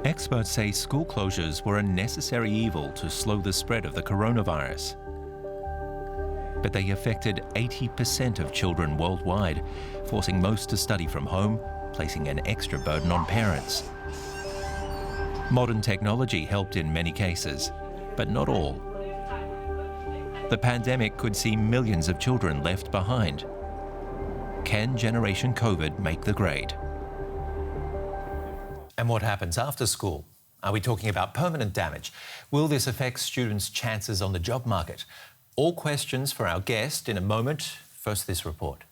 Experts say school closures were a necessary evil to slow the spread of the coronavirus. But they affected 80% of children worldwide, forcing most to study from home, placing an extra burden on parents. Modern technology helped in many cases, but not all. The pandemic could see millions of children left behind. Can Generation COVID make the grade? And what happens after school? Are we talking about permanent damage? Will this affect students' chances on the job market? All questions for our guest in a moment. First, this report.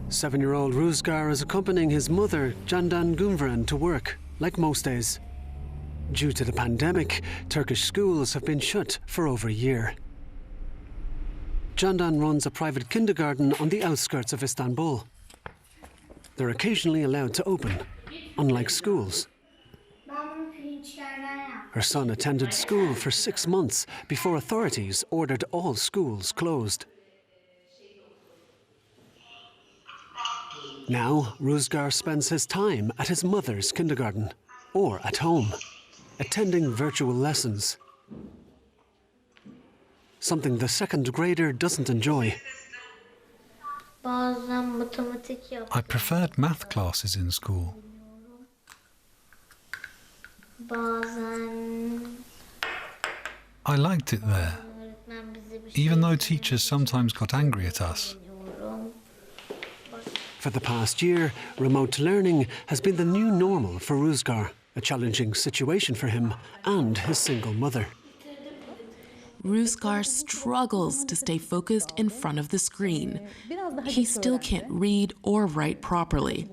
7-year-old Ruzgar is accompanying his mother, Candan Günveren, to work, like most days. Due to the pandemic, Turkish schools have been shut for over a year. Candan runs a private kindergarten on the outskirts of Istanbul. They're occasionally allowed to open, unlike schools. Her son attended school for 6 months before authorities ordered all schools closed. Now, Ruzgar spends his time at his mother's kindergarten or at home, attending virtual lessons. Something the second grader doesn't enjoy. I preferred math classes in school. I liked it there, even though teachers sometimes got angry at us. For the past year, remote learning has been the new normal for Ruzgar, a challenging situation for him and his single mother. Ruzgar struggles to stay focused in front of the screen. He still can't read or write properly.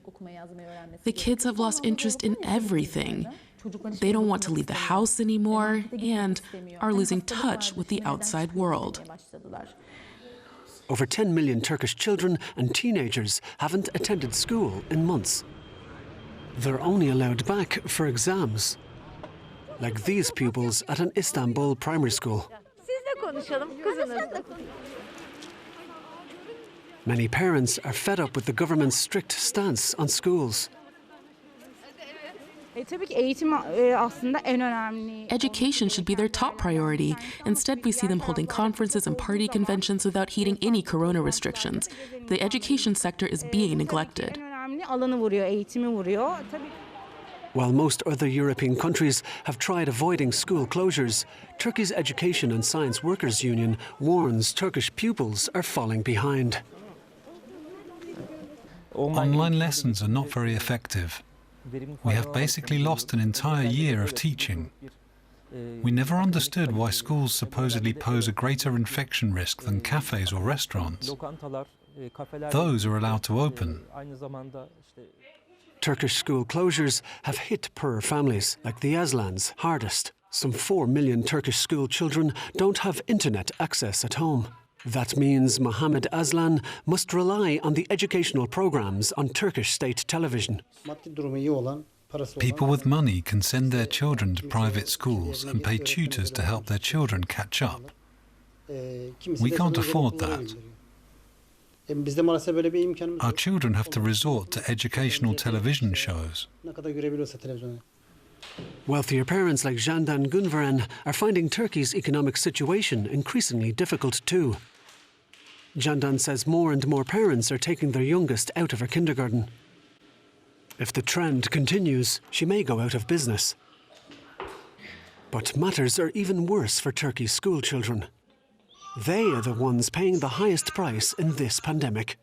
The kids have lost interest in everything. They don't want to leave the house anymore and are losing touch with the outside world. Over 10 million Turkish children and teenagers haven't attended school in months. They're only allowed back for exams, like these pupils at an Istanbul primary school. Many parents are fed up with the government's strict stance on schools. Education should be their top priority. Instead, we see them holding conferences and party conventions without heeding any corona restrictions. The education sector is being neglected. While most other European countries have tried avoiding school closures, Turkey's Education and Science Workers Union warns Turkish pupils are falling behind. Online lessons are not very effective. We have basically lost an entire year of teaching. We never understood why schools supposedly pose a greater infection risk than cafes or restaurants. Those are allowed to open. Turkish school closures have hit poorer families, like the Aslans, hardest. Some 4 million Turkish school children don't have internet access at home. That means Mohammed Aslan must rely on the educational programs on Turkish state television. People with money can send their children to private schools and pay tutors to help their children catch up. We can't afford that. Our children have to resort to educational television shows. Wealthier parents like Candan Günveren are finding Turkey's economic situation increasingly difficult too. Candan says more and more parents are taking their youngest out of her kindergarten. If the trend continues, she may go out of business. But matters are even worse for Turkey's school children. They are the ones paying the highest price in this pandemic.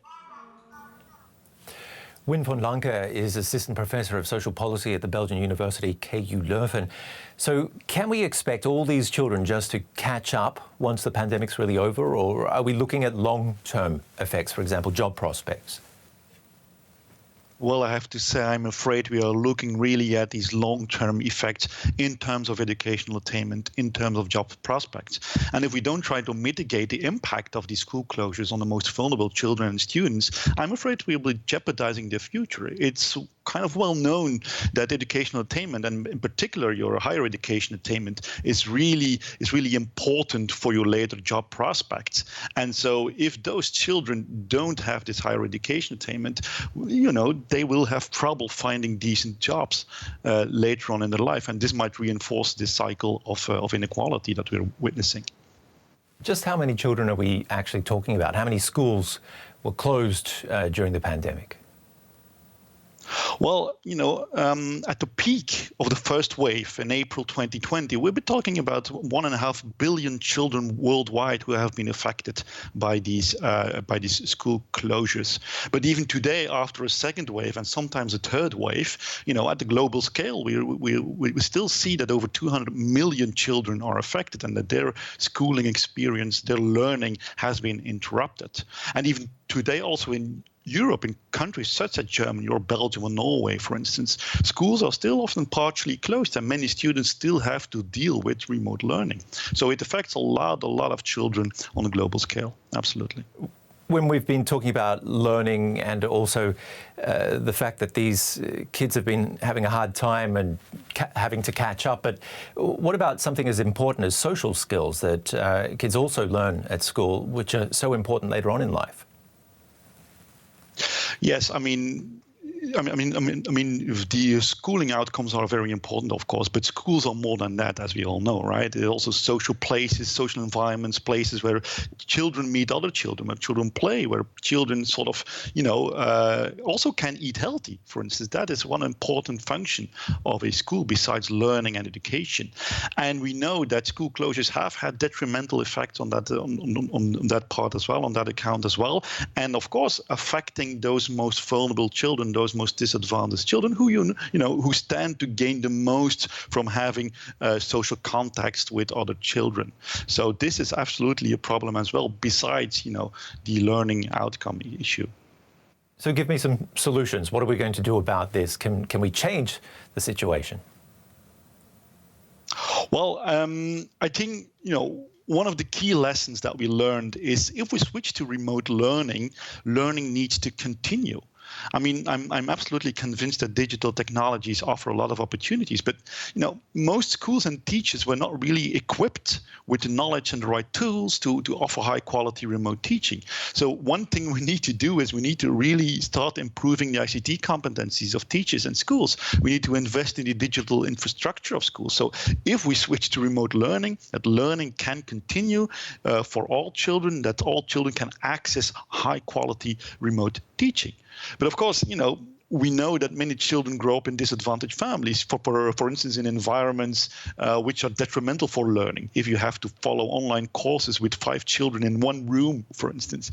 Wim van Lancker is Assistant Professor of Social Policy at the Belgian University KU Leuven. So can we expect all these children just to catch up once the pandemic's really over, or are we looking at long-term effects, for example, job prospects? Well, I have to say, I'm afraid we are looking really at these long-term effects in terms of educational attainment, in terms of job prospects. And if we don't try to mitigate the impact of these school closures on the most vulnerable children and students, I'm afraid we'll be jeopardizing their future. It's kind of well known that educational attainment, and in particular your higher education attainment, is really important for your later job prospects. And so if those children don't have this higher education attainment, they will have trouble finding decent jobs later on in their life, and this might reinforce this cycle of inequality that we're witnessing. Just how many children are we actually talking about? How many schools were closed during the pandemic? Well, at the peak of the first wave in April 2020, we've been talking about 1.5 billion children worldwide who have been affected by these school closures. But even today, after a second wave and sometimes a third wave, at the global scale, we still see that over 200 million children are affected and that their schooling experience, their learning has been interrupted. And even today, also in Europe, in countries such as Germany or Belgium or Norway, for instance, schools are still often partially closed and many students still have to deal with remote learning. So it affects a lot of children on a global scale, absolutely. When we've been talking about learning and also the fact that these kids have been having a hard time and having to catch up, but what about something as important as social skills that kids also learn at school, which are so important later on in life? Yes, I mean, the schooling outcomes are very important, of course, but schools are more than that, as we all know, right? They're also social places, social environments, places where children meet other children, where children play, where children sort of, also can eat healthy, for instance. That is one important function of a school besides learning and education. And we know that school closures have had detrimental effects on that, on that part as well, on that account as well. And of course, affecting those most vulnerable children, those most disadvantaged children who stand to gain the most from having social context with other children. So this is absolutely a problem as well, besides the learning outcome issue. So give me some solutions. What are we going to do about this? Can we change the situation? Well, I think one of the key lessons that we learned is if we switch to remote learning, learning needs to continue. I mean, I'm absolutely convinced that digital technologies offer a lot of opportunities, but most schools and teachers were not really equipped with the knowledge and the right tools to offer high quality remote teaching. So one thing we need to do is we need to really start improving the ICT competencies of teachers and schools. We need to invest in the digital infrastructure of schools. So if we switch to remote learning, that learning can continue for all children, that all children can access high quality remote teaching. But of course, we know that many children grow up in disadvantaged families, for instance, in environments which are detrimental for learning. If you have to follow online courses with 5 children in one room, for instance,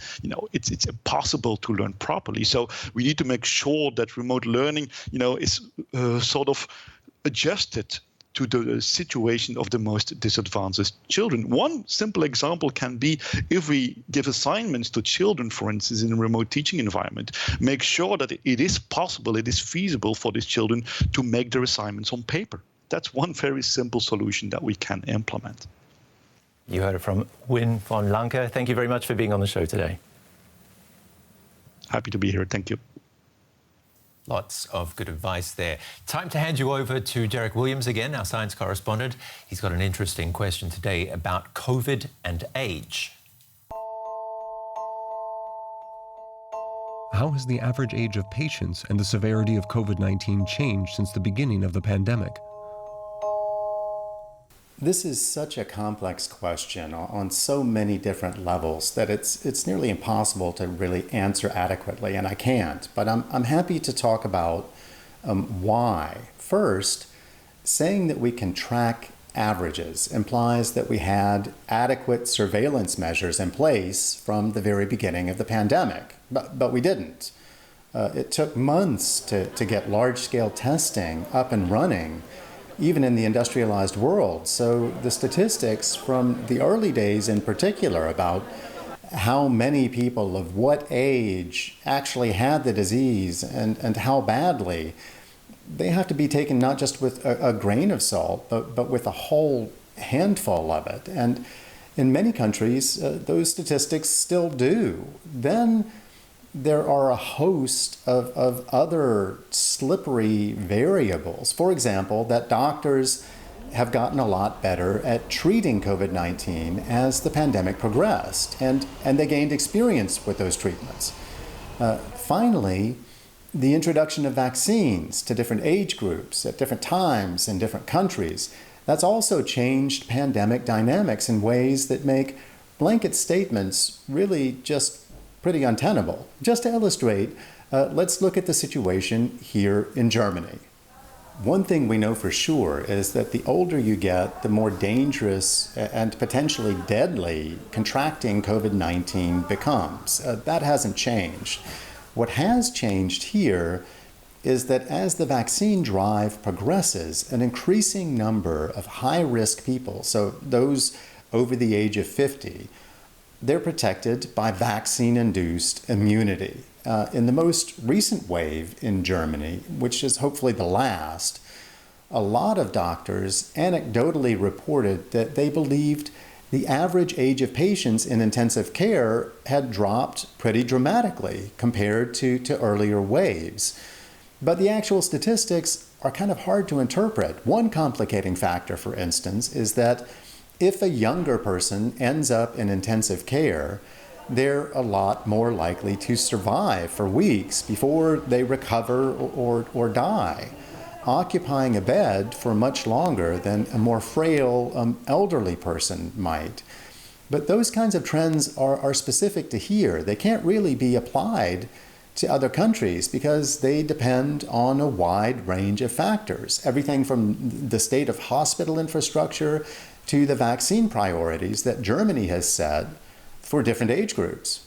it's impossible to learn properly. So we need to make sure that remote learning, is sort of adjusted to the situation of the most disadvantaged children. One simple example can be if we give assignments to children, for instance, in a remote teaching environment, make sure that it is possible, it is feasible for these children to make their assignments on paper. That's one very simple solution that we can implement. You heard it from Wim van Lancker. Thank you very much for being on the show today. Happy to be here. Thank you. Lots of good advice there. Time to hand you over to Derek Williams again, our science correspondent. He's got an interesting question today about COVID and age. How has the average age of patients and the severity of COVID-19 changed since the beginning of the pandemic? This is such a complex question on so many different levels that it's nearly impossible to really answer adequately, and I can't. But I'm happy to talk about why. First, saying that we can track averages implies that we had adequate surveillance measures in place from the very beginning of the pandemic, but we didn't. It took months to get large-scale testing up and running, even in the industrialized world. So the statistics from the early days in particular about how many people of what age actually had the disease and how badly, they have to be taken not just with a grain of salt, but with a whole handful of it. And in many countries, those statistics still do. Then there are a host of other slippery variables. For example, that doctors have gotten a lot better at treating COVID-19 as the pandemic progressed, and they gained experience with those treatments. Finally, the introduction of vaccines to different age groups at different times in different countries, that's also changed pandemic dynamics in ways that make blanket statements really just pretty untenable. Just to illustrate, let's look at the situation here in Germany. One thing we know for sure is that the older you get, the more dangerous and potentially deadly contracting COVID-19 becomes. That hasn't changed. What has changed here is that as the vaccine drive progresses, an increasing number of high-risk people, so those over the age of 50, they're protected by vaccine-induced immunity. In the most recent wave in Germany, which is hopefully the last, a lot of doctors anecdotally reported that they believed the average age of patients in intensive care had dropped pretty dramatically compared to earlier waves. But the actual statistics are kind of hard to interpret. One complicating factor, for instance, is that if a younger person ends up in intensive care, they're a lot more likely to survive for weeks before they recover or die, occupying a bed for much longer than a more frail elderly person might. But those kinds of trends are specific to here. They can't really be applied to other countries because they depend on a wide range of factors, everything from the state of hospital infrastructure to the vaccine priorities that Germany has set for different age groups.